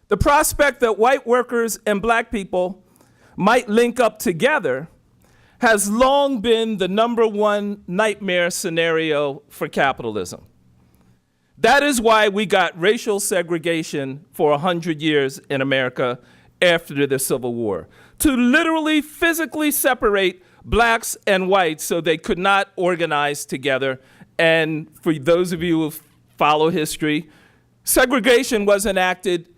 The prospect that white workers and black people might link up together has long been the #1 nightmare scenario for capitalism. That is why we got racial segregation for 100 years in America after the Civil War, to literally physically separate blacks and whites so they could not organize together. And for those of you who follow history, segregation was enacted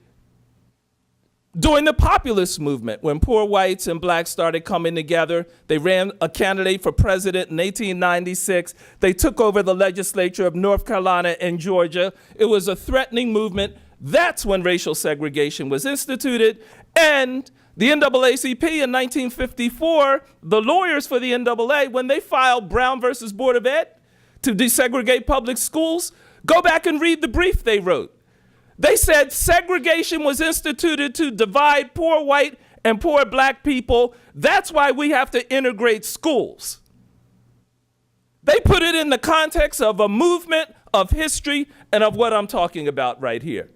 during the populist movement, when poor whites and blacks started coming together. They ran a candidate for president in 1896. They took over the legislature of North Carolina and Georgia. It was a threatening movement. That's when racial segregation was instituted. And the NAACP in 1954, the lawyers for the NAA, when they filed Brown versus Board of Ed to desegregate public schools, go back and read the brief they wrote. They said segregation was instituted to divide poor white and poor black people. That's why we have to integrate schools. They put it in the context of a movement of history and of what I'm talking about right here.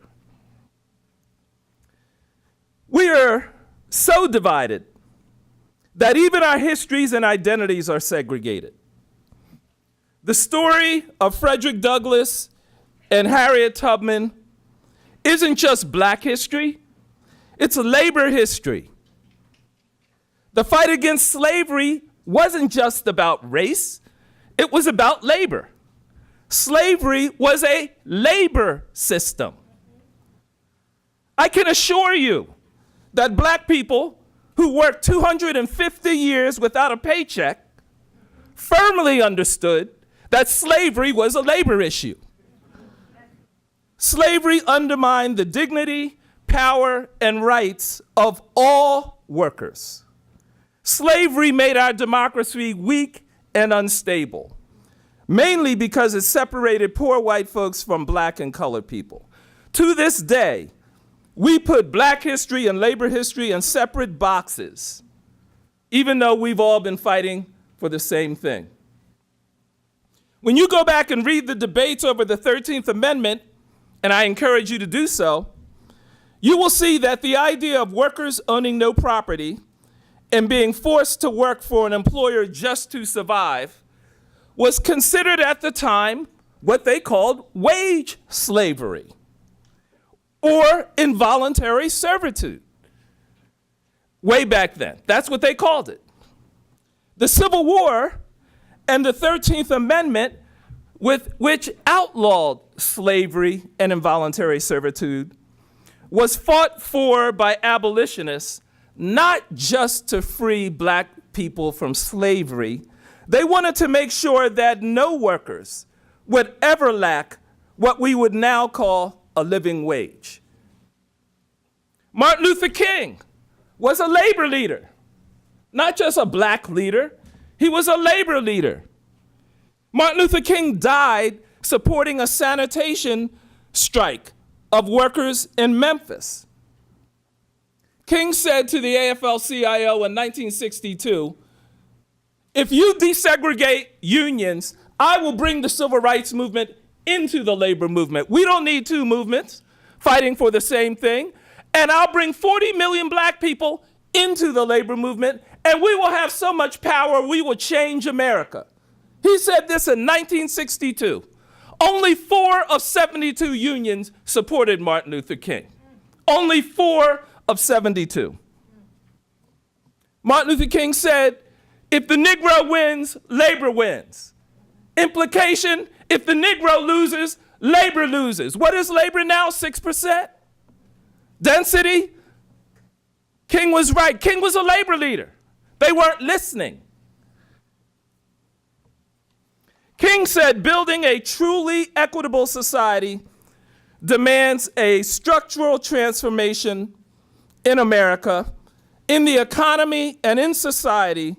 We are so divided that even our histories and identities are segregated. The story of Frederick Douglass and Harriet Tubman isn't just black history, it's labor history. The fight against slavery wasn't just about race, it was about labor. Slavery was a labor system. I can assure you that black people who worked 250 years without a paycheck firmly understood that slavery was a labor issue. Slavery undermined the dignity, power, and rights of all workers. Slavery made our democracy weak and unstable, mainly because it separated poor white folks from black and colored people. To this day, we put black history and labor history in separate boxes, even though we've all been fighting for the same thing. When you go back and read the debates over the 13th Amendment, and I encourage you to do so, you will see that the idea of workers owning no property and being forced to work for an employer just to survive was considered at the time what they called wage slavery or involuntary servitude. Way back then, that's what they called it. The Civil War and the 13th Amendment, which outlawed slavery and involuntary servitude, was fought for by abolitionists not just to free black people from slavery. They wanted to make sure that no workers would ever lack what we would now call a living wage. Martin Luther King was a labor leader, not just a black leader. He was a labor leader. Martin Luther King died supporting a sanitation strike of workers in Memphis. King said to the AFL-CIO in 1962, "If you desegregate unions, I will bring the civil rights movement into the labor movement. We don't need two movements fighting for the same thing. And I'll bring 40 million black people into the labor movement, and we will have so much power, we will change America." He said this in 1962. Only 4 of 72 unions supported Martin Luther King. Only 4 of 72. Martin Luther King said, "If the Negro wins, labor wins." Implication, if the Negro loses, labor loses. What is labor now? 6%? Density? King was right. King was a labor leader. They weren't listening. King said, "Building a truly equitable society demands a structural transformation in America, in the economy and in society,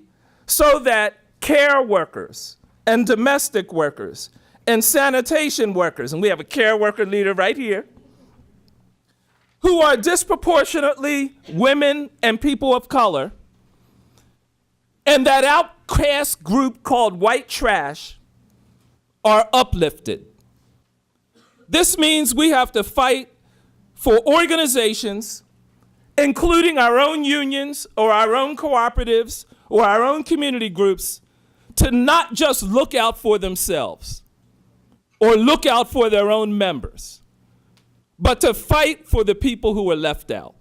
so that care workers and domestic workers and sanitation workers," and we have a care worker leader right here, "who are disproportionately women and people of color, and that outcast group called white trash, are uplifted." This means we have to fight for organizations, including our own unions or our own cooperatives or our own community groups, to not just look out for themselves or look out for their own members, but to fight for the people who are left out.